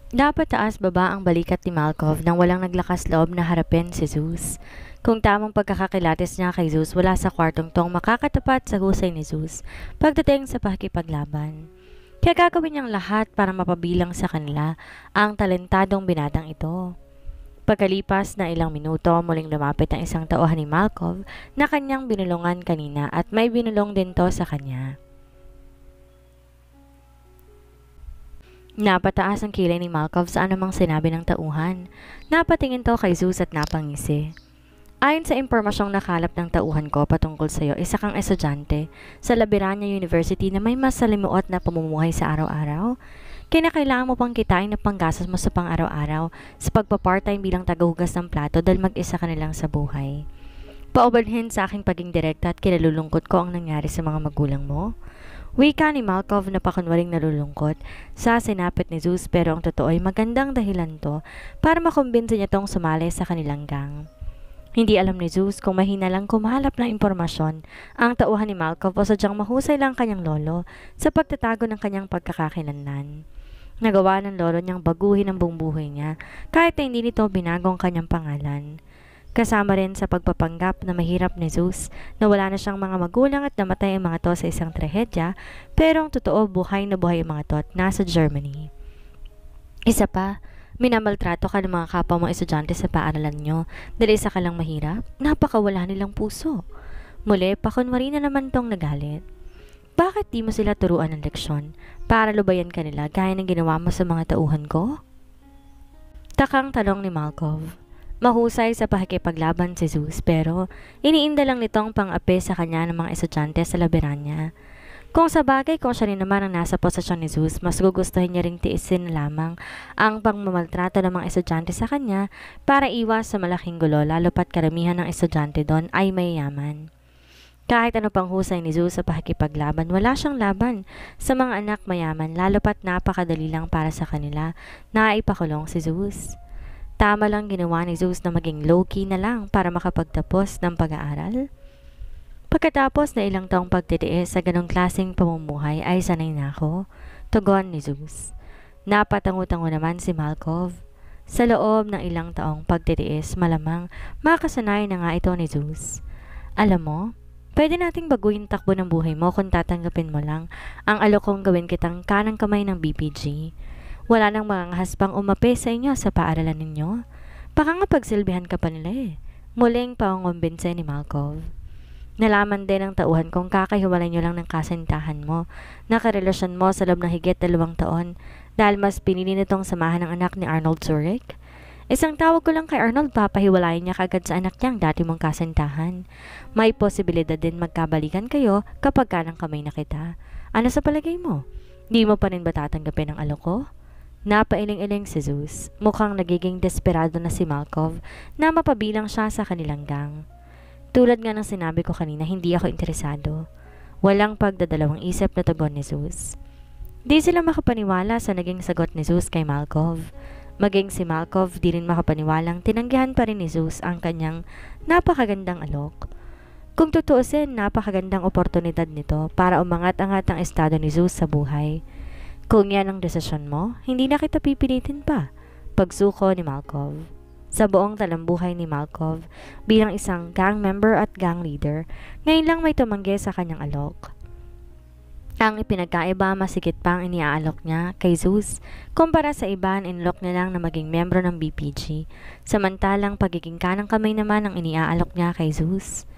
Dapat taas-baba ang balikat ni Malkov nang walang naglakas loob na harapin si Zeus. Kung tamang pagkakakilatis niya kay Zeus wala sa kwartong tong makakatapat sa husay ni Zeus pagdating sa pakikipaglaban. Kaya gagawin niyang lahat para mapabilang sa kanila ang talentadong binatang ito. Pagkalipas na ilang minuto, muling lumapit ang isang tauhan ni Malkov na kanyang binulungan kanina at may binulong din to sa kanya. Napataas ang kilay ni Malkov sa anumang sinabi ng tauhan. Napatingin to kay Zeus at napangisi. Ayon sa impormasyong nakalap ng tauhan ko patungkol sa iyo, isa kang estudyante sa Labiranya University na may mas salimuot na pamumuhay sa araw-araw. Kinakailangan mo pang kitain na panggastos mo sa pang-araw-araw sa pagpa-part-time bilang tagahugas ng plato dahil mag-isa ka na lang sa buhay. Paubalhin sa aking paging direkta at kinalulungkot ko ang nangyari sa mga magulang mo. Wika ni Malkov na pakunwaring nalulungkot sa sinapit ni Zeus pero ang totoo ay magandang dahilan to para makumbinsi niya tong sumali sa kanilang gang. Hindi alam ni Zeus kung mahina lang kumahalap ng impormasyon ang tauhan ni Malkov o sadyang mahusay lang kanyang lolo sa pagtatago ng kanyang pagkakakilanlan. Nagawa ng lolo niyang baguhin ang buong buhay niya kahit na hindi nito binago ang kanyang pangalan. Kasama rin sa pagpapanggap na mahirap ni Zeus na wala na siyang mga magulang at namatay ang mga to sa isang trahedya pero ang totoo buhay na buhay ang mga to at nasa Germany. Isa pa, minamaltrato ka ng mga kapwa mong estudyante sa paaralan nyo dahil isa ka lang mahirap, napakawala nilang puso. Muli, pakunwari na naman tong nagalit. Bakit di mo sila turuan ng leksyon para lubayan ka nila gaya ng ginawa mo sa mga tauhan ko? Takang tanong ni Malkov. Mahusay sa pakikipaglaban si Zeus pero iniinda lang nitong pang-api sa kanya ng mga estudyante sa Labiranya. Kung sa bagay kung siya rin naman ang nasa posisyon ni Zeus, mas gugustuhin niya ring tiisin na lamang ang pangmamaltrato ng mga estudyante sa kanya para iwas sa malaking gulo lalo pat karamihan ng estudyante doon ay mayayaman. Kahit ano pang husay ni Zeus sa pakikipaglaban, wala siyang laban sa mga anak mayaman lalo pat napakadali lang para sa kanila na ipakulong si Zeus. Tama lang ginawa ni Zeus na maging low-key na lang para makapagtapos ng pag-aaral. Pagkatapos na ilang taong pagtitiis sa ganong klaseng pamumuhay ay sanay na ako, tugon ni Zeus. Napatango-tango naman si Malkov. Sa loob ng ilang taong pagtitiis, malamang makasanay na nga ito ni Zeus. Alam mo, pwede nating baguhin takbo ng buhay mo kung tatanggapin mo lang ang alokong gawin kitang kanang kamay ng BPG. Wala nang mga haspang umapi sa inyo sa paaralan ninyo. Baka nga pagsilbihan ka pa nila eh. Muling pangungumbinse ni Malkov. Nalaman din ng tauhan kung kakahiwalay nyo lang ng kasintahan mo, nakarelasyon mo sa loob ng higit 2 taon dahil mas pinili nitong samahan ng anak ni Arnold Zurich. Isang tawag ko lang kay Arnold, papahiwalayin niya kagad sa anak niyang dati mong kasintahan. May posibilidad din magkabalikan kayo kapag kanang kamay na kita. Ano sa palagay mo? Di mo pa rin ba tatanggapin ang alok ko? Napailing-iling si Zeus. Mukhang nagiging desperado na si Malkov na mapabilang siya sa kanilang gang. Tulad nga ng sinabi ko kanina, hindi ako interesado. Walang pagdadalawang isip na tugon ni Zeus. Di sila makapaniwala sa naging sagot ni Zeus kay Malkov. Maging si Malkov di rin makapaniwalang tinanggihan pa rin ni Zeus ang kanyang napakagandang alok. Kung tutuusin, napakagandang oportunidad nito para umangat-angat ang estado ni Zeus sa buhay. Kung yan ang desisyon mo, hindi na kita pipilitin pa. Pagsuko ni Malkov. Sa buong talambuhay ni Malkov, bilang isang gang member at gang leader, ngayon lang may tumanggi sa kanyang alok. Ang ipinagkaiba masikip pang iniaalok niya kay Zeus kumpara sa iba inalok niya lang na maging membro ng BPG, samantalang pagiging kanang kamay naman ang iniaalok niya kay Zeus.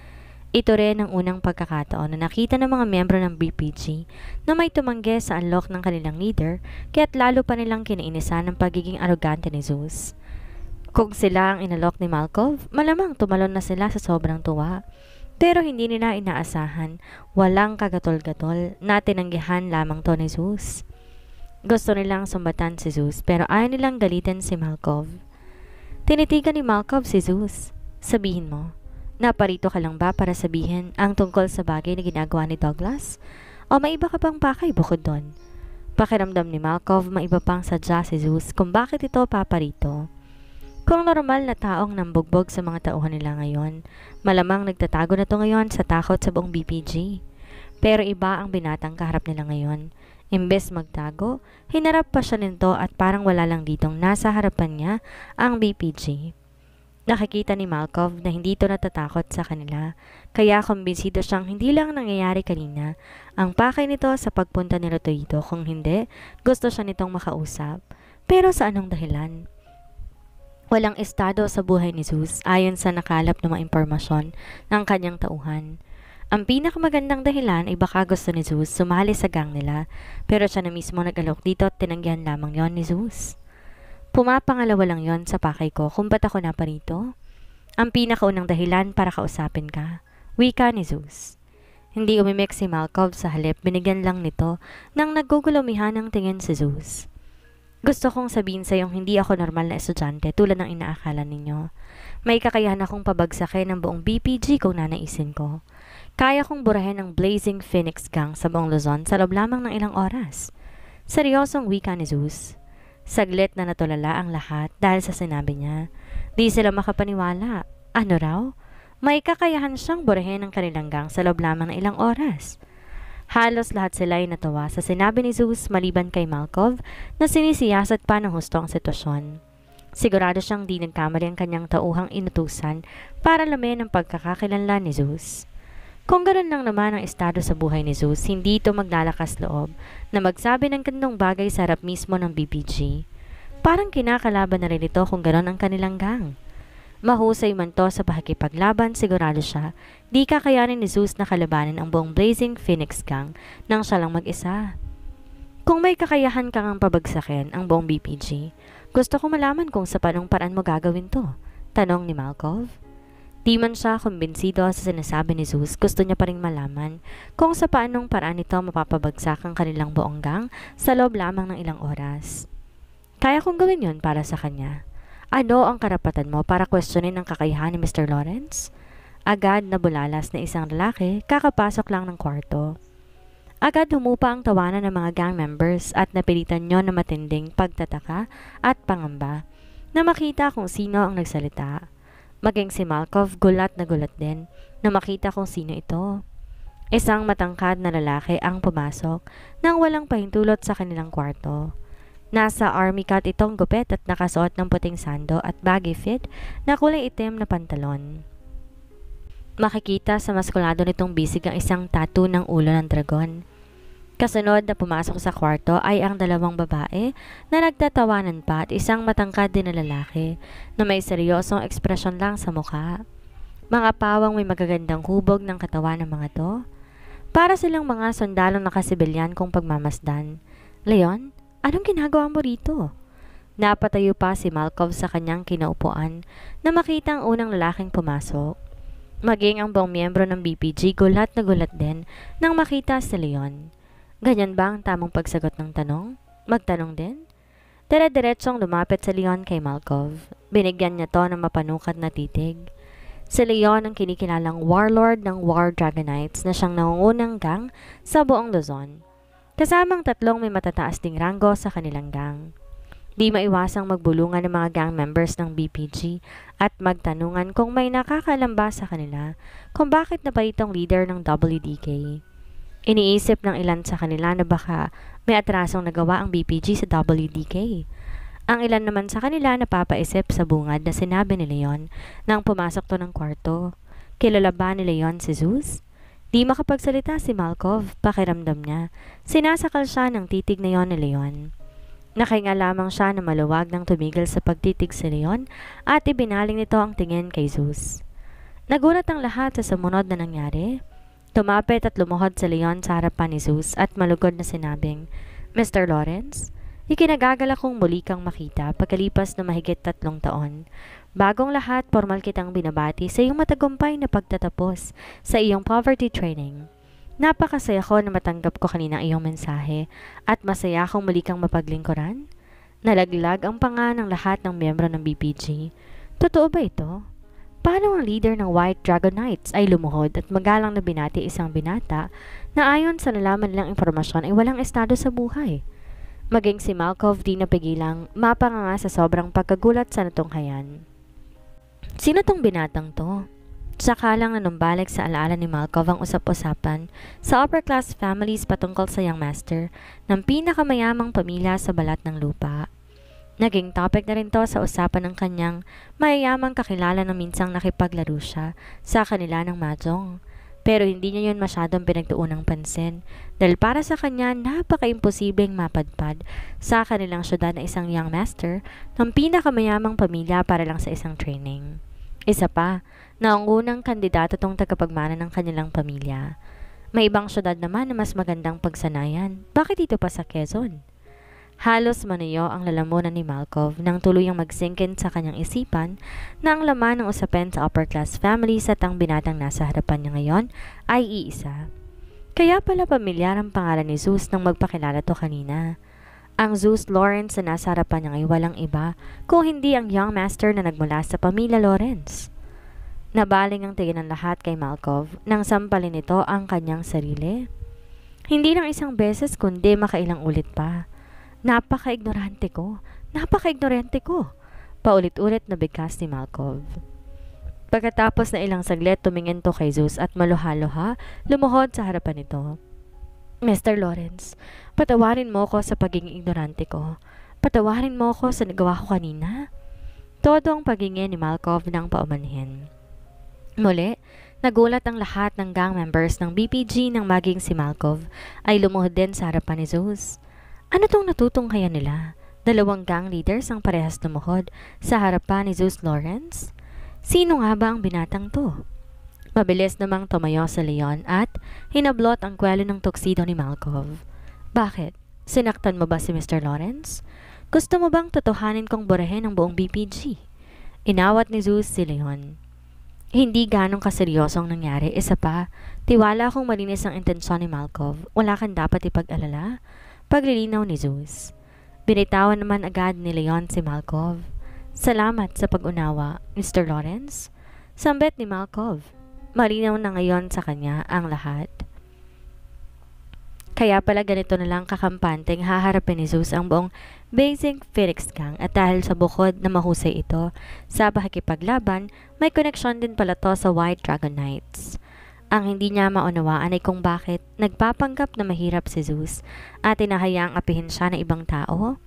Ito rin ang unang pagkakataon na nakita ng mga miyembro ng BPG na may tumanggi sa unlock ng kanilang leader kaya't lalo pa nilang kinainisan ang pagiging arogante ni Zeus. Kung sila ang inalok ni Malkov, malamang tumalon na sila sa sobrang tuwa. Pero hindi nila inaasahan, walang kagatol-gatol na tinanggihan lamang to ni Zeus. Gusto nilang sumbatan si Zeus pero ayaw nilang galitin si Malkov. Tinitigan ni Malkov si Zeus. Sabihin mo, naparito ka lang ba para sabihin ang tungkol sa bagay na ginagawa ni Douglas? O may iba ka pang pakay bukod doon? Pakiramdam ni Malkov may iba pang sadya si Zeus kung bakit ito paparito. Kung normal na taong nambugbog sa mga tauhan nila ngayon, malamang nagtatago na to ngayon sa takot sa buong BPG. Pero iba ang binatang kaharap nila ngayon. Imbes magtago, hinarap pa siya nito at parang wala lang ditong nasa harapan niya ang BPG. Nakikita ni Malcolm na hindi ito natatakot sa kanila, kaya kumbinsido siyang hindi lang nangyayari kanina ang pakay nito sa pagpunta ni Rotoito, kung hindi, gusto siya nitong makausap. Pero sa anong dahilan? Walang estado sa buhay ni Zeus ayon sa nakalap ng mga impormasyon ng kanyang tauhan. Ang pinakamagandang dahilan ay baka gusto ni Zeus sumali sa gang nila, pero siya na mismo nag-alok dito at tinanggihan lamang yon ni Zeus. Pumapangalawa lang yon sa pakay ko kung ba't ako naparito. Ang pinakaunang dahilan para kausapin ka, wika ni Zeus. Hindi umimik si Malcolm, sa halip binigyan lang nito nang nagugulumihan ng tingin si Zeus. Gusto kong sabihin sa iyong hindi ako normal na estudyante tulad ng inaakala ninyo. May kakayahan akong pabagsakin ng buong BPG kung nanaisin ko. Kaya kong burahin ang Blazing Phoenix Gang sa buong Luzon sa loob lamang ng ilang oras. Seryosong wika ni Zeus. Saglit na natulala ang lahat dahil sa sinabi niya. Di sila makapaniwala. Ano raw? May kakayahan siyang burahin ang kanilang gang sa loob lamang ng ilang oras. Halos lahat sila ay natawa sa sinabi ni Zeus maliban kay Malcolm na sinisiyasat pa ng husto ang sitwasyon. Sigurado siyang di nagkamali ang kanyang tauhang inutusan para lamin ang pagkakakilanlan ni Zeus. Kung ganoon lang naman ang estado sa buhay ni Zeus, hindi ito maglalakas loob na magsabi ng gandong bagay sa harap mismo ng BPG. Parang kinakalaban na rin ito kung ganoon ang kanilang gang. Mahusay man to sa pakikipaglaban, sigurado siya, di kakayanin ni Zeus na kalabanin ang buong Blazing Phoenix Gang nang siya lang mag-isa. Kung may kakayahan kang ang pabagsakin ang buong BPG, gusto ko malaman kung sa panong paraan mo gagawin to, tanong ni Malcolm. Di man siya kumbinsido sa sinasabi ni Zeus, gusto niya pa rin malaman kung sa paanong paraan ito mapapabagsak ang kanilang buong gang sa loob lamang ng ilang oras. Kaya kong gawin yon para sa kanya. Ano ang karapatan mo para questionin ang kakayahan ni Mr. Lawrence? Agad na bulalas na isang lalaki kakapasok lang ng kwarto. Agad humupa ang tawanan ng mga gang members at napilitan niyo na matinding pagtataka at pangamba na makita kung sino ang nagsalita. Maging si Malcolm gulat din na makita kung sino ito. Isang matangkad na lalaki ang pumasok nang walang pahintulot sa kanilang kwarto. Nasa army cut itong gupit at nakasuot ng puting sando at baggy fit na kulay itim na pantalon. Makikita sa maskulado nitong bisig ang isang tattoo ng ulo ng dragon. Kasunod na pumasok sa kwarto ay ang dalawang babae na nagtatawanan pa at isang matangkad din na lalaki na may seryosong ekspresyon lang sa mukha. Mga pawang may magagandang hubog ng katawan ng mga to. Para silang mga sundalong nakasibilyan kung pagmamasdan. Leon, anong ginagawa mo rito? Napatayo pa si Malcolm sa kanyang kinaupuan na makita ang unang lalaking pumasok. Maging ang buong miyembro ng BPG gulat na gulat din nang makita si Leon. Ganyan ba ang tamang pagsagot ng tanong? Magtanong din? Dire-diretsong lumapit si Leon kay Malcolm. Binigyan niya to ng mapanukad na titig. Si Leon ang kinikilalang warlord ng War Dragonites na siyang nangungunang gang sa buong Luzon. Kasamang tatlong may matataas ding ranggo sa kanilang gang. Di maiwasang magbulungan ng mga gang members ng BPG at magtanungan kung may nakakaalamba sa kanila kung bakit napaitong leader ng WDK. Iniisip ng ilan sa kanila na baka may atrasong nagawa ang BPG sa WDK. Ang ilan naman sa kanila napapaisip sa bungad na sinabi ni Leon nang pumasok to ng kwarto. Kilala ba ni Leon si Zeus? Di makapagsalita si Malcolm, pakiramdam niya. Sinasakal siya ng titig na yon ni Leon. Nakahinga lamang siya na maluwag nang tumigil sa pagtitig si Leon at ibinaling nito ang tingin kay Zeus. Nagulat ang lahat sa sumunod na nangyari. Tumapit at lumuhod si Leon sa harapan ni Zeus at malugod na sinabing, Mr. Lawrence, ikinagagala kong muli kang makita pagkalipas na mahigit 3 taon. Bagong lahat, formal kitang binabati sa iyong matagumpay na pagtatapos sa iyong poverty training. Napakasaya ko na matanggap ko kanina ang iyong mensahe at masaya akong muli kang mapaglingkuran. Nalaglag ang panga ng lahat ng miyembro ng BPG. Totoo ba ito? Paano ang leader ng White Dragon Knights ay lumuhod at magalang na binati isang binata na ayon sa nalaman nilang impormasyon ay walang estado sa buhay? Maging si Malcolm di napigilang mapanganga sa sobrang pagkagulat sa natunghayan. Sino tong binatang to? Tsaka lang nanumbalik sa alaala ni Malkov ang usap-usapan sa upper-class families patungkol sa young master ng pinakamayamang pamilya sa balat ng lupa. Naging topic na rin to sa usapan ng kanyang mayayamang kakilala na minsang nakipaglaro siya sa kanila ng mahjong. Pero hindi niya yun masyadong pinagtuunang pansin dahil para sa kanya napaka-imposibleng mapadpad sa kanilang syudad na isang young master ng pinakamayamang pamilya para lang sa isang training. Isa pa, na ang unang kandidato tong tagapagmana ng kanilang pamilya. May ibang syudad naman na mas magandang pagsanayan. Bakit dito pa sa Quezon? Halos manuyo ang lalamunan ni Malkov nang tuluyang magsingkin sa kanyang isipan na ang laman ng usapin sa upper-class families at ang binatang nasa harapan niya ngayon ay iisa. Kaya pala pamilyar ang pangalan ni Zeus nang magpakilala to kanina. Ang Zeus Lawrence na nasa harapan niya ay walang iba kung hindi ang young master na nagmula sa pamilya Lawrence. Nabaling ang tingin ng lahat kay Malkov nang sampalin nito ang kanyang sarili. Hindi lang isang beses kundi makailang ulit pa. Napaka-ignorante ko. Napaka-ignorante ko. Paulit-ulit na bigkas ni Malkov. Pagkatapos na ilang saglit, tumingin to kay Zeus at maluha-luha, lumuhod sa harapan nito. Mr. Lawrence, patawarin mo ko sa pagiging ignorante ko. Patawarin mo ko sa nagawa ko kanina. Todo ang pagingin ni Malkov nang paumanhin. Muli, nagulat ang lahat ng gang members ng BPG nang maging si Malkov ay lumuhod din sa harapan ni Zeus. Ano tong natutunghayan nila? Dalawang gang leaders ang parehas lumuhod sa harapan ni Zeus Lawrence? Sino nga ba ang binatang to? Mabilis namang tumayo sa Leon at hinablot ang kwelo ng tuxedo ni Malkov. Bakit? Sinaktan mo ba si Mr. Lawrence? Gusto mo bang totohanin kong burahin ang buong BPG? Inawat ni Zeus si Leon. Hindi ganong kaseryosong nangyari. Isa pa, tiwala akong malinis ang intensyon ni Malkov. Wala kang dapat ipag-alala. Paglilinaw ni Zeus. Binitawan naman agad ni Leon si Malkov. Salamat sa pag-unawa, Mr. Lawrence. Sambit ni Malkov. Malinaw na ngayon sa kanya ang lahat. Kaya pala ganito na lang kakampanteng haharapin ni Zeus ang buong Basic Phoenix Gang at dahil sa bukod na mahusay ito sa pakikipaglaban, may koneksyon din pala to sa White Dragon Knights. Ang hindi niya maunawaan ay kung bakit nagpapanggap na mahirap si Zeus at inahayaang apihin siya ng ibang tao.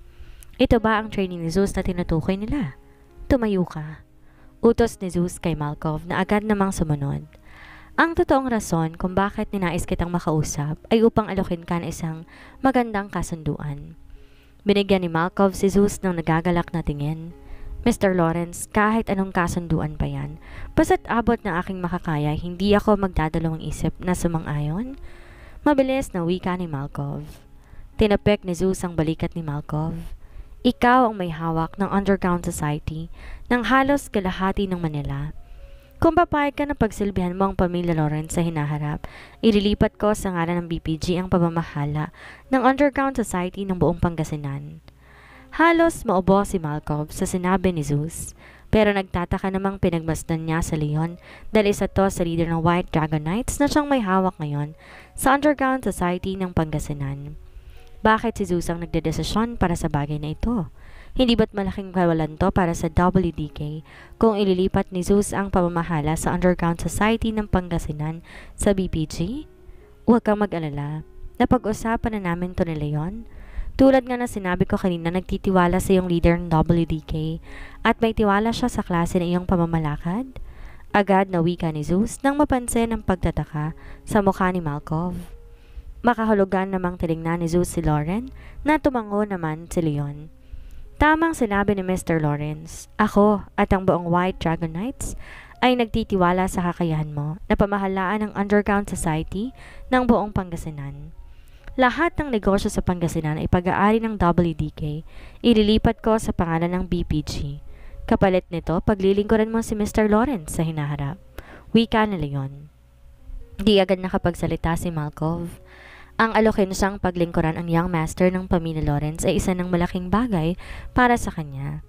Ito ba ang training ni Zeus na tinutukoy nila? Tumayo ka. Utos ni Zeus kay Malkov na agad namang sumunod. Ang totoong rason kung bakit ninais kitang makausap ay upang alokin ka ng isang magandang kasunduan. Binigyan ni Malkov si Zeus ng nagagalak na tingin. Mr. Lawrence, kahit anong kasunduan pa yan, basta't abot ng aking makakaya, hindi ako magdadalawang isip na sumang-ayon. Mabilis na wika ni Malkov. Tinapik ni Zeus ang balikat ni Malkov. Ikaw ang may hawak ng underground society ng halos kalahati ng Manila. Kung papayag ka na pagsilbihan mo ang pamilya Lawrence sa hinaharap, ililipat ko sa ngalan ng BPG ang pamamahala ng underground society ng buong Pangasinan. Halos maubo si Malkov sa sinabi ni Zeus, pero nagtataka namang pinagmasdan niya sa Leon dahil isa to sa leader ng White Dragon Knights na siyang may hawak ngayon sa underground society ng Pangasinan. Bakit si Zeus ang nagdedesisyon para sa bagay na ito? Hindi ba't malaking kawalan to para sa WDK kung ililipat ni Zeus ang pamamahala sa underground society ng Pangasinan sa BPG? Huwag kang mag-alala. Napag-usapan na namin to ni Leon. Tulad nga na sinabi ko kanina, nagtitiwala sa iyong leader ng WDK at may tiwala siya sa klase ng iyong pamamalakad. Agad na wika ni Zeus nang mapansin ang pagtataka sa mukha ni Malkov. Makahulugan namang tinignan ni Zeus si Lauren na tumango naman si Leon. Tamang sinabi ni Mr. Lawrence, ako at ang buong White Dragon Knights ay nagtitiwala sa kakayahan mo na pamahalaan ng underground society ng buong Pangasinan. Lahat ng negosyo sa Pangasinan ay pag-aari ng WDK, ililipat ko sa pangalan ng BPG. Kapalit nito, paglilingkuran mo si Mr. Lawrence sa hinaharap. Wika ni Leon. Di agad nakapagsalita si Malkov. Ang alokin siyang paglingkuran ang young master ng pamilya Lawrence ay isa ng malaking bagay para sa kanya.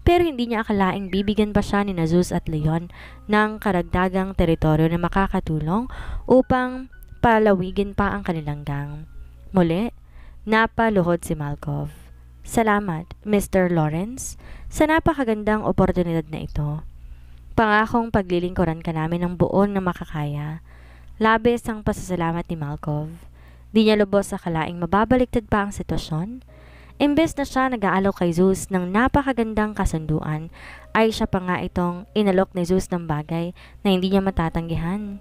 Pero hindi niya akalaing bibigyan pa siya ni Zeus at Leon ng karagdagang teritoryo na makakatulong upang palawigin pa ang kanilang gang. Muli, napaluhod si Malkov. Salamat, Mr. Lawrence, sa napakagandang oportunidad na ito. Pangakong paglilingkuran ka namin ng buon na makakaya. Labis ang pasasalamat ni Malkov. Di niya lubos sa kalaing mababaliktad pa ang sitwasyon. Imbes na siya nag-aalok kay Zeus ng napakagandang kasunduan, ay siya pa nga itong inalok ni Zeus ng bagay na hindi niya matatanggihan.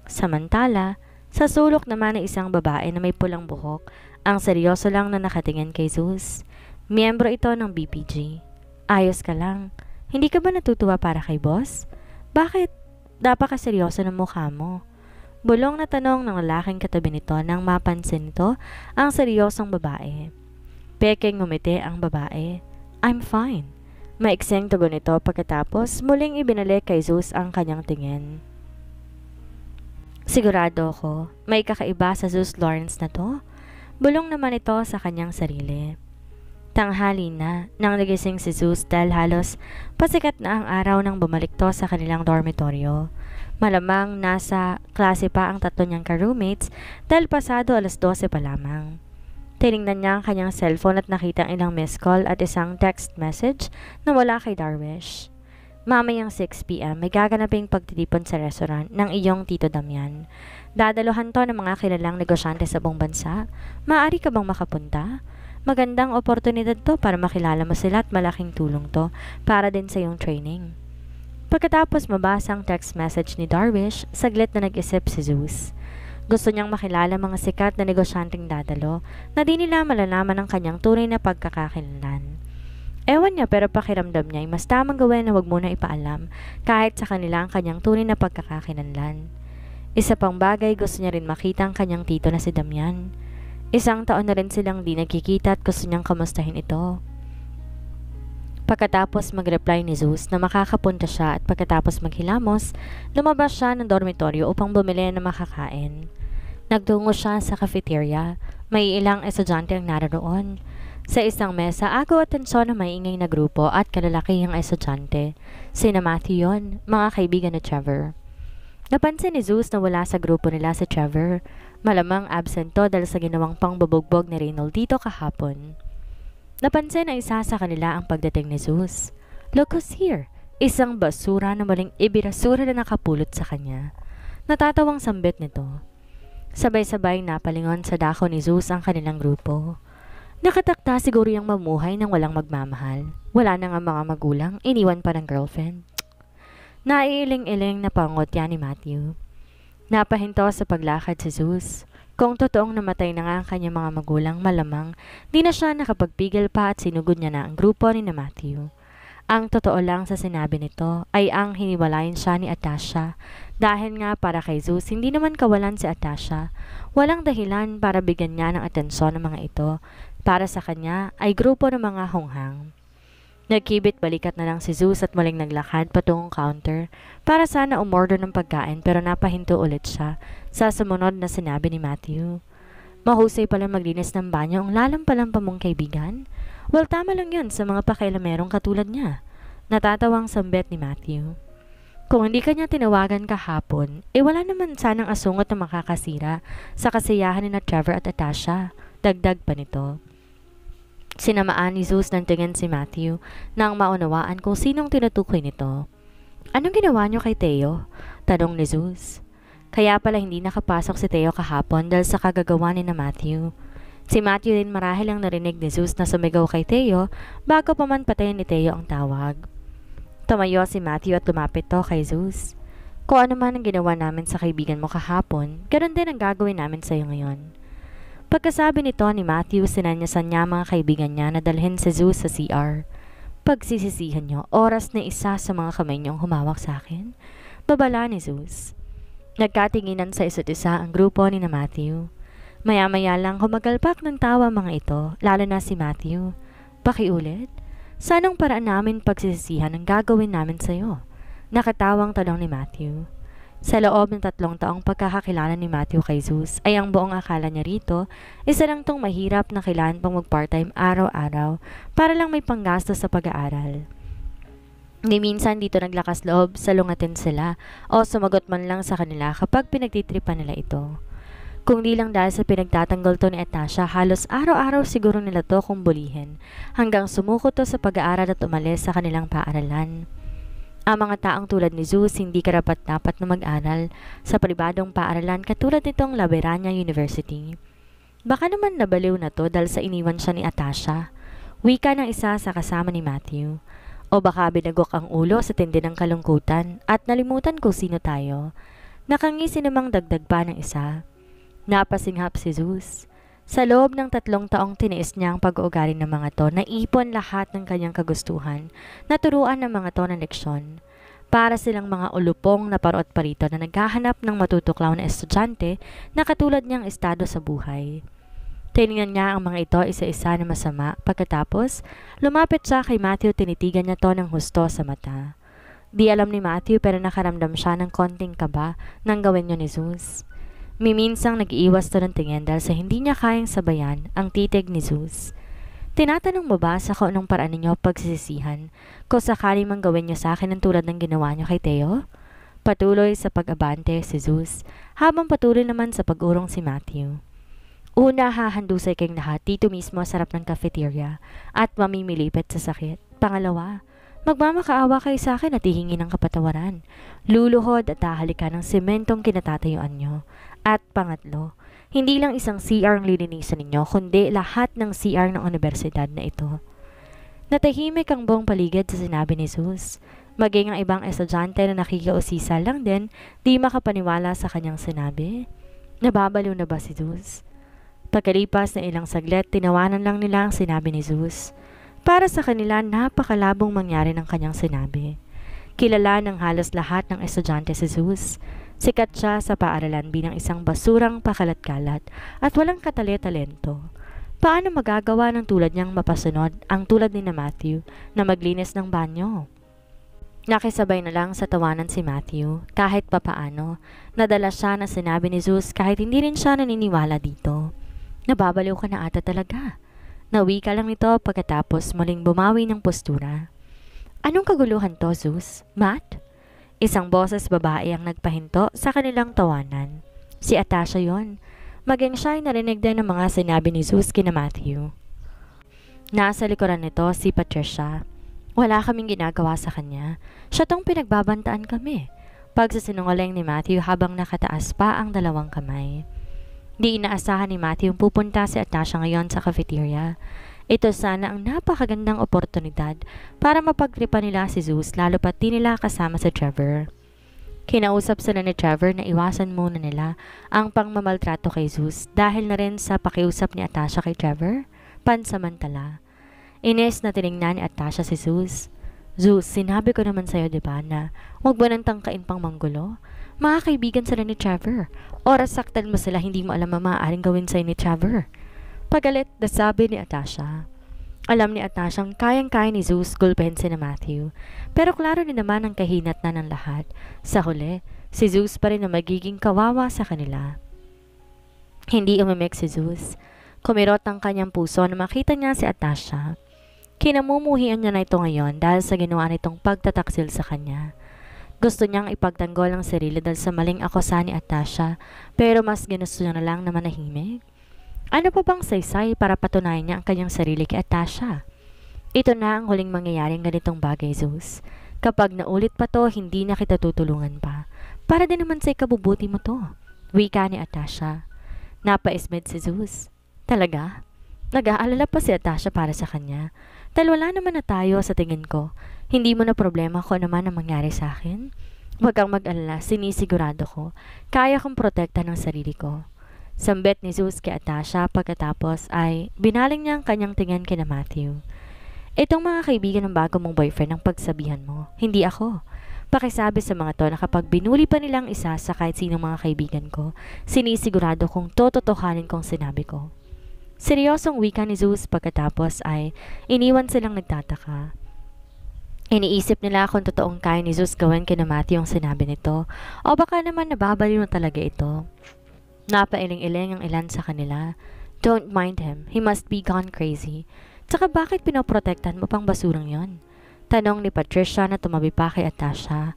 Samantala, sa sulok naman ng isang babae na may pulang buhok, ang seryoso lang na nakatingin kay Zeus. Miyembro ito ng BPG. Ayos ka lang. Hindi ka ba natutuwa para kay boss? Bakit napakaseryoso ng mukha mo? Bulong na tanong ng lalaking katabi nito nang mapansin nito ang seryosong babae. Pekeng ngumiti ang babae. I'm fine. Maikseng tugon nito pagkatapos muling ibinalik kay Zeus ang kanyang tingin. Sigurado ko, may kakaiba sa Zeus Lawrence na to. Bulong naman ito sa kanyang sarili. Tanghali na nang nagising si Zeus dahil halos pasikat na ang araw nang bumalik to sa kanilang dormitoryo. Malamang nasa klase pa ang tatlo niyang ka-roommates dahil pasado 12:00 pa lamang. Tiningnan niya ang kanyang cellphone at nakita ang ilang missed call at isang text message na wala kay Darwish. Mamayang 6 p.m. may gaganaping pagtitipon sa restaurant ng iyong Tito Damian. Dadaluhan to ng mga kilalang negosyante sa buong bansa. Maaari ka bang makapunta? Magandang oportunidad to para makilala mo sila at malaking tulong to para din sa iyong training. Pagkatapos mabasa ang text message ni Darwish, saglit na nag-isip si Zeus. Gusto niyang makilala mga sikat na negosyanteng dadalo na di nila malalaman ang kanyang tunay na pagkakakilanlan. Ewan niya pero pakiramdam niya ay mas tamang gawin na wag muna ipaalam kahit sa kanila ang kanyang tunay na pagkakakilanlan. Isa pang bagay, gusto niya rin makita ang kanyang tito na si Damian. Isang taon na rin silang di nagkikita at gusto niyang kamustahin ito. Pagkatapos mag-reply ni Zeus na makakapunta siya at pagkatapos maghilamos, lumabas siya ng dormitoryo upang bumili ng makakain. Nagtungo siya sa cafeteria. May ilang estudyante ang naroon. Sa isang mesa, agaw atensyon na maingay na grupo at kalalakihang estudyante. Sina Matthew yun, mga kaibigan ni Trevor. Napansin ni Zeus na wala sa grupo nila si Trevor. Malamang absent to dahil sa ginawang pangbubugbog ni Reynold dito kahapon. Napansin na isa sa kanila ang pagdating ni Zeus. Look who's here! Isang basura na maling ibirasura na nakapulot sa kanya. Natatawang sambit nito. Sabay-sabay napalingon sa dako ni Zeus ang kanilang grupo. Nakatakta siguro yung mamuhay ng walang magmamahal. Wala na nga mga magulang, iniwan pa ng girlfriend. Naiiling-iling na pangotya ni Matthew. Napahinto sa paglakad si Zeus. Kung totoong namatay na nga ang kanyang mga magulang, malamang di na siya nakapagpigil pa at sinugod niya na ang grupo ni na Matthew. Ang totoo lang sa sinabi nito ay ang hiniwalayan siya ni Atasha. Dahil nga para kay Zeus, hindi naman kawalan si Atasha. Walang dahilan para bigyan niya ng atensyon ng mga ito. Para sa kanya ay grupo ng mga honghang. Nagkibit balikat na lang si Zeus at muling naglakad patungong counter para sana umorder ng pagkain pero napahinto ulit siya sa sumunod na sinabi ni Matthew. Mahusay pala maglinis ng banyo ang lalampalampa mong kaibigan? Well, tama lang yun sa mga pakailamerong katulad niya. Natatawang sambit ni Matthew. Kung hindi kanya tinawagan kahapon, wala naman sanang asungot na makakasira sa kasiyahan ni na Trevor at Atasha. Dagdag pa nito. Sinamaan ni Zeus ng tingin si Matthew nang maunawaan kung sinong tinutukoy nito. Anong ginawa niyo kay Theo? Tanong ni Zeus. Kaya pala hindi nakapasok si Theo kahapon dahil sa kagagawa ni na Matthew. Si Matthew din marahil ang narinig ni Zeus na sumigaw kay Theo bago pa man patayin ni Theo ang tawag. Tumayo si Matthew at lumapit to kay Zeus. Kung ano man ang ginawa namin sa kaibigan mo kahapon, ganoon din ang gagawin namin sa iyo ngayon. Pagkasabi nito ni Matthew, sinanyasan niya mga kaibigan niya na dalhin si Zeus sa CR. Pagsisisihan niyo, oras na isa sa mga kamay niyong humawak sa akin. Babala ni Zeus. Nagkatinginan sa isa't isa ang grupo ni na Matthew. Maya-maya lang humagalpak ng tawa mga ito, lalo na si Matthew. Pakiulit? Sanong paraan namin pagsisisihan ang gagawin namin sa iyo? Nakatawang tanong ni Matthew. Sa loob ng 3 taong pagkakakilala ni Matthew kay Zeus ay ang buong akala niya rito, isa lang tong mahirap na kailangan pang mag-part-time araw-araw para lang may panggastos sa pag-aaral. Ni minsan dito naglakas loob sa lungatin sila o sumagot man lang sa kanila kapag pinagtitripan nila ito. Kung di lang dahil sa pinagtatanggol to ni Atasha, halos araw-araw siguro nila to kung bulihin hanggang sumuko to sa pag-aaral at umalis sa kanilang paaralan. Ang mga taong tulad ni Zeus hindi karapat-dapat na mag-aral sa pribadong paaralan katulad nitong Laberania University. Baka naman nabaliw na to dahil sa iniwan siya ni Atasha. Wika ng isa sa kasama ni Matthew. O baka binagok ang ulo sa tindi ng kalungkutan at nalimutan kung sino tayo. Nakangisi namang dagdag pa ng isa. Napasinghap si Zeus. Sa loob ng 3 taong tiniis niya ang pag-uugali ng mga to, naipon lahat ng kanyang kagustuhan, naturuan ng mga to ng leksyon. Para silang mga ulupong na parot parito na naghahanap ng matutuklaw na estudyante na katulad niyang estado sa buhay. Tinignan niya ang mga ito isa-isa na masama. Pagkatapos, lumapit siya kay Matthew, tinitigan niya to ng husto sa mata. Di alam ni Matthew pero nakaramdam siya ng konting kaba nang gawin niyo ni Zeus. Miminsang nag-iiwas to ng tingin dahil sa hindi niya kayang sabayan ang titig ni Zeus. Tinatanong mo ba sa kung anong paraan ninyo pagsisisihan kung sakali mang gawin niyo sa akin ang tulad ng ginawa niyo kay Theo? Patuloy sa pag-abante si Zeus habang patuloy naman sa pag-urong si Matthew. Una, hahandusay kayong lahat dito mismo sa harap ng cafeteria at mamimilipit sa sakit. Pangalawa, magmamakaawa kayo sa akin at hihingi ng kapatawaran. Luluhod at hahalikan ng sementong kinatatayuan nyo. At pangatlo, hindi lang isang CR ang lilinisan ninyo, kundi lahat ng CR ng universidad na ito. Natahimik ang buong paligid sa sinabi ni Zeus. Maging ang ibang estudyante na nakikiusisa lang din, di makapaniwala sa kanyang sinabi. Nababaliw na ba si Zeus? Pagkalipas na ilang saglit, tinawanan lang nila ang sinabi ni Zeus. Para sa kanila, napakalabong mangyari ng kanyang sinabi. Kilala ng halos lahat ng estudyante si Zeus. Sikat siya sa paaralan bilang isang basurang pakalat-kalat at walang katali-talento. Paano magagawa ng tulad niyang mapasunod ang tulad ni na Matthew na maglinis ng banyo? Nakisabay na lang sa tawanan si Matthew kahit papaano. Nadala siya na sinabi ni Zeus kahit hindi rin siya naniniwala dito. Nababaliw ka na ata talaga. Nawi ka lang nito pagkatapos muling bumawi ng postura. Anong kaguluhan to, Zeus? Matt? Isang boses babae ang nagpahinto sa kanilang tawanan. Si Atasha yon. Maging siya'y narinig din ng mga sinabi ni Zeus kina Matthew. Nasa likuran nito si Patricia. Wala kaming ginagawa sa kanya. Siya tong pinagbabantaan kami. Pagsasinungaling ni Matthew habang nakataas pa ang 2 kamay. Di inaasahan ni Matthew pupunta si Atasha ngayon sa cafeteria. Ito sana ang napakagandang oportunidad para mapagtripan nila si Zeus lalo pat di nila kasama si Trevor. Kinausap sila ni Trevor na iwasan muna nila ang pangmamaltrato kay Zeus dahil na rin sa pakiusap ni Atasha kay Trevor, pansamantala. Ines na tinignan ni Atasha si Zeus. Zeus, sinabi ko naman sa'yo diba na huwag mo nang tangkain pang manggulo? Mga kaibigan sila ni Trevor. Oras saktan mo sila, hindi mo alam ang maaaring gawin sa'yo ni Trevor. Pagalit na sabi ni Atasha. Alam ni Atasha ang kayang-kaya ni Zeus gulpehin si na Matthew. Pero klaro ni naman ang kahinat na ng lahat. Sa huli, si Zeus pa rin na magiging kawawa sa kanila. Hindi umimik si Zeus. Kumirot ang kanyang puso na makita niya si Atasha. Kinamumuhian niya na ito ngayon dahil sa ginawa nitong pagtataksil sa kanya. Gusto niyang ipagtanggol ang sarili dahil sa maling akusa ni Atasha, pero mas ginusto niya na lang na manahimik. Ano pa bang saysay para patunayan niya ang kanyang sarili kay Atasha? Ito na ang huling mangyayaring ganitong bagay, Zeus. Kapag naulit pa to, hindi na kita tutulungan pa. Para din naman sa ikabubuti mo to. Wika ni Atasha. Napaismed si Zeus. Talaga? Nag-aalala pa si Atasha para sa kanya. Dahil wala naman na tayo sa tingin ko. Hindi mo na problema kung ano man ang mangyari sa akin. Huwag kang mag-alala, sinisigurado ko. Kaya kong protekta ng sarili ko. Sambet ni Zeus kay Atasha pagkatapos ay binaling niya ang kanyang tingin kina Matthew. Itong mga kaibigan ng bago mong boyfriend ang pagsabihan mo, hindi ako. Pakisabi sa mga to na kapag binuli pa nilang isa sa kahit sinong mga kaibigan ko, sinisigurado kong tototohanin kong sinabi ko. Seryosong wika ni Zeus pagkatapos ay iniwan silang nagtataka. Iniisip nila kung totoong kaya ni Zeus gawin kina Matthew ang sinabi nito o baka naman nababaliw na talaga ito. Napailing-iling ang ilan sa kanila. Don't mind him, he must be gone crazy. Tsaka bakit pinoprotektan mo pang basurang yon? Tanong ni Patricia na tumabi pa kay Atasha.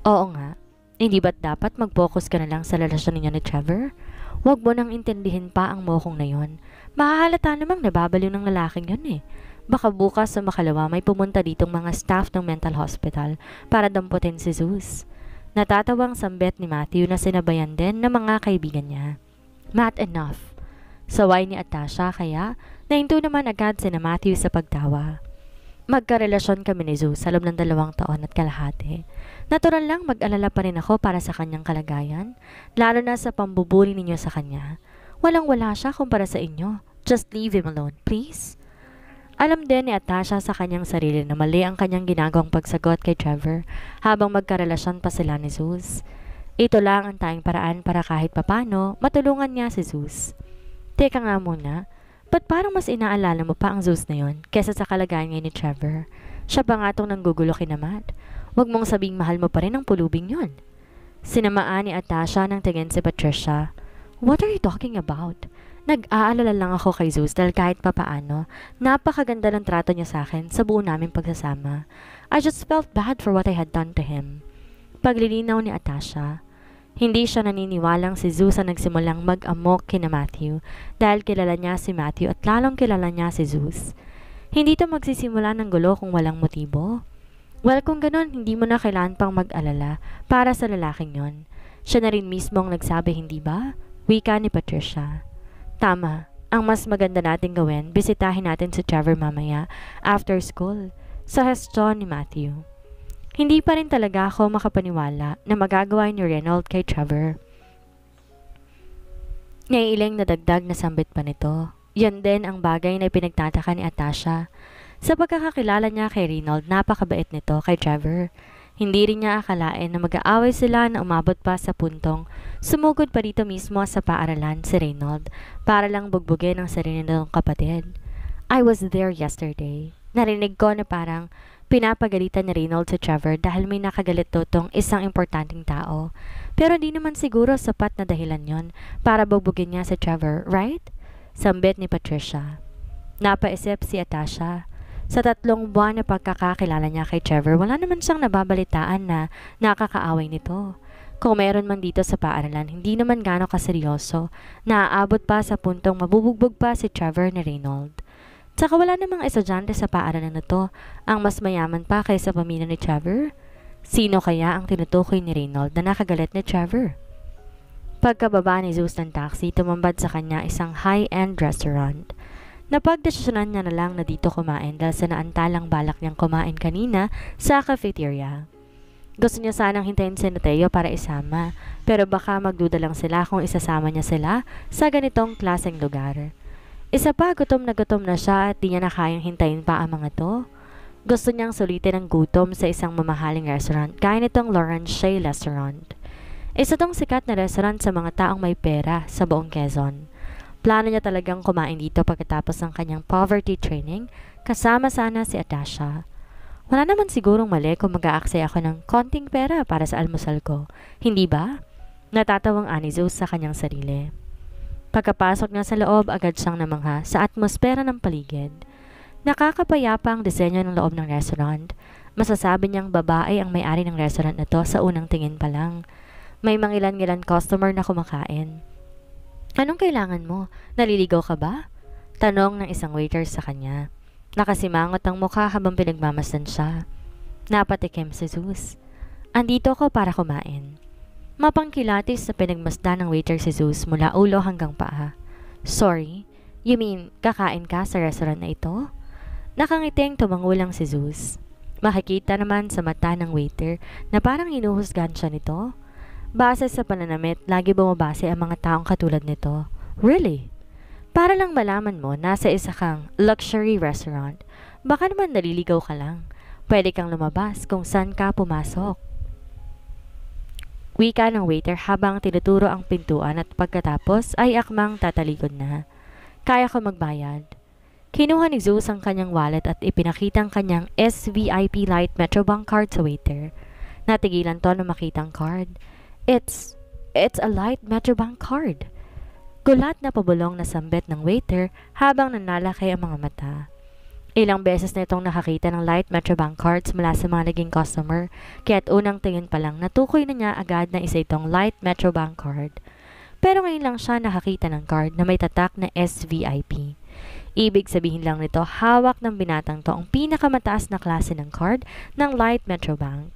Oo nga, hindi ba't dapat mag-focus ka na lang sa relasyon ninyo ni Trevor? Huwag mo nang intindihin pa ang mokong na yon. Mahahalata namang nababaliw ng lalaking yun eh. Baka bukas o makalawa may pumunta ditong mga staff ng mental hospital para damputin si Zeus. Natatawang sambet ni Matthew na sinabayan din ng mga kaibigan niya. Matt, enough. Saway ni Atasha kaya nahinto naman agad sina Matthew sa pagtawa. Magkarelasyon kami ni Zeus sa loob ng 2 taon at kalahati. Natural lang mag-alala pa rin ako para sa kanyang kalagayan, lalo na sa pambubuli ninyo sa kanya. Walang-wala siya kumpara sa inyo. Just leave him alone, please. Alam din ni Atasha sa kanyang sarili na mali ang kanyang ginagawang pagsagot kay Trevor habang magkarelasyon pa sila ni Zeus. Ito lang ang tanging paraan para kahit papano matulungan niya si Zeus. Teka nga muna, ba't parang mas inaalala mo pa ang Zeus na yon kesa sa kalagayan ngayon ni Trevor? Siya pa nga itong nanggugulo kina Matt. Huwag mong sabing mahal mo pa rin ang pulubing yon. Sinamaan ni Atasha ng tingin si Patricia. What are you talking about? Nag-aalala lang ako kay Zeus dahil kahit papaano, napakaganda ng trato niya sa akin sa buo naming pagsasama. I just felt bad for what I had done to him. Paglilinaw ni Atasha. Hindi siya naniniwalang si Zeus ang nagsimulang mag-amok kina Matthew dahil kilala niya si Matthew at lalong kilala niya si Zeus. Hindi ito magsisimula ng gulo kung walang motibo. Well, kung ganun, hindi mo na kailangan pang mag-alala para sa lalaking yon. Siya na rin mismo ang nagsabi, hindi ba? Wika ni Patricia. Tama. Ang mas maganda nating gawin, bisitahin natin si Trevor mamaya after school. Suggestion ni Matthew. Hindi pa rin talaga ako makapaniwala na magagawa ni Reynold kay Trevor. Naiiling na dagdag na sambit pa nito. Yan din ang bagay na pinagtataka ni Atasha. Sa pagkakakilala niya kay Reynold, napakabait nito kay Trevor. Hindi rin niya akalain na mag-aaway sila na umabot pa sa puntong sumugod pa dito mismo sa paaralan si Reynold para lang bugbugin ang sarili ng kapatid. I was there yesterday. Narinig ko na parang pinapagalitan ni Reynold si Trevor dahil may nakagalit totong isang importanteng tao. Pero di naman siguro sapat na dahilan yon para bugbugin niya si Trevor, right? Sambit ni Patricia. Napaisip si Atasha. Sa 3 buwan na pagkakakilala niya kay Trevor, wala naman siyang nababalitaan na nakakaaway nito. Kung meron man dito sa paaralan, hindi naman gaano kaseryoso, naaabot pa sa puntong mabubugbog pa si Trevor ni Reynold. Tsaka wala namang estudyante sa paaralan na to ang mas mayaman pa kaysa pamilya ni Trevor. Sino kaya ang tinutukoy ni Reynold na nakagalit ni Trevor? Pagkababa ni Zeus ng taxi, tumambad sa kanya isang high-end restaurant. Napagdesisyonan niya na lang na dito kumain dahil sa naantalang balak niyang kumain kanina sa cafeteria. Gusto niya sanang hintayin si Nateo para isama, pero baka magduda lang sila kung isasama niya sila sa ganitong klaseng lugar. Isa pa, gutom na siya at di niya na kayang hintayin pa ang mga to. Gusto niyang sulitin ang gutom sa isang mamahaling restaurant gaya nitong Lawrence Shea Restaurant. Isa tong sikat na restaurant sa mga taong may pera sa buong Quezon. Plano niya talagang kumain dito pagkatapos ng kanyang poverty training, kasama sana si Atasha. Wala naman sigurong mali kung mag-aaksaya ako ng konting pera para sa almusal ko. Hindi ba? Natatawang ani Zeus sa kanyang sarili. Pagkapasok niya sa loob, agad siyang namangha sa atmosfera ng paligid. Nakakapayapa ang disenyo ng loob ng restaurant. Masasabi niyang babae ang may-ari ng restaurant na to sa unang tingin pa lang. May mangilan-ngilan customer na kumakain. Anong kailangan mo? Naliligaw ka ba? Tanong ng isang waiter sa kanya. Nakasimangot ang mukha habang pinagmamasdan siya. Napatikim si Zeus. Andito ako para kumain. Mapangkilatis na pinagmasdan ng waiter si Zeus mula ulo hanggang paa. Sorry, you mean kakain ka sa restaurant na ito? Nakangiting tumangulang si Zeus. Makikita naman sa mata ng waiter na parang hinuhusgahan siya nito. Base sa pananamit, lagi bumabase ang mga taong katulad nito. Really? Para lang malaman mo, nasa isa kang luxury restaurant. Baka naman naliligaw ka lang. Pwede kang lumabas kung saan ka pumasok. Wika ng waiter habang tinuturo ang pintuan at pagkatapos ay akmang tatalikod na. Kaya ko magbayad. Kinuha ni Zeus ang kanyang wallet at ipinakitang kanyang SVIP Light Metrobank card sa waiter. Natigilan to na makitang card. It's a Light Metrobank card. Gulat na pabulong na sambit ng waiter habang nanlalaki ang mga mata. Ilang beses na itong nakakita ng Light Metrobank cards mula sa mga naging customer, kaya't unang tingin pa lang natukoy na niya agad na isa itong Light Metrobank card. Pero ngayon lang siya nakakita ng card na may tatak na SVIP. Ibig sabihin lang nito, hawak ng binatang to ang pinakamataas na klase ng card ng Light Metro Bank.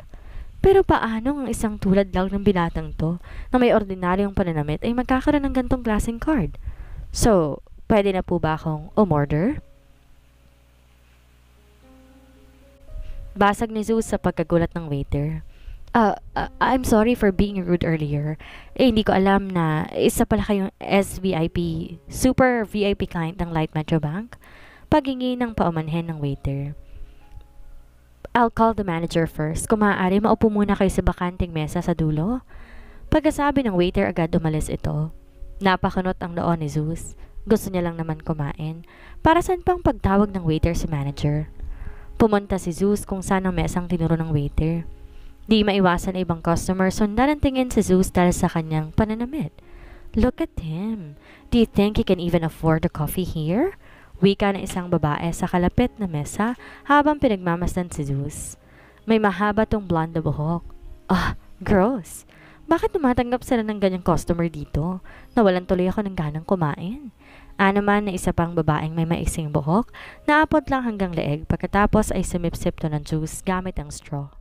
Pero paano ang isang tulad lang ng binatang to na may ordinaryong pananamit ay magkakaroon ng gantong klaseng card? So, pwede na po ba akong umorder? Basag ni Zeus sa pagkagulat ng waiter. I'm sorry for being rude earlier. Hindi ko alam na isa pala kayong SVIP, Super VIP client ng Light Metro Bank. Paghingi ng paumanhin ng waiter. I'll call the manager first. Kung maaari, maupo muna kayo sa bakanting mesa sa dulo. Pagkasabi ng waiter, agad umalis ito. Napakunot ang noo ni Zeus. Gusto niya lang naman kumain. Para saan pang pagtawag ng waiter si manager? Pumunta si Zeus kung saan ang mesang tinuro ng waiter. Di maiwasan ibang customer, sundan ang tingin si Zeus dahil sa kanyang pananamit. Look at him. Do you think he can even afford a coffee here? Wika ng isang babae sa kalapit na mesa habang pinagmamasdan si Zeus. May mahaba tong blonde na buhok. Gross. Bakit tumatanggap sila ng ganyang customer dito? Nawalan tuloy ako ng ganang kumain. Naman na isa pang babaeng may maising buhok, naapot lang hanggang leeg pagkatapos ay sumipsip to ng juice gamit ang straw.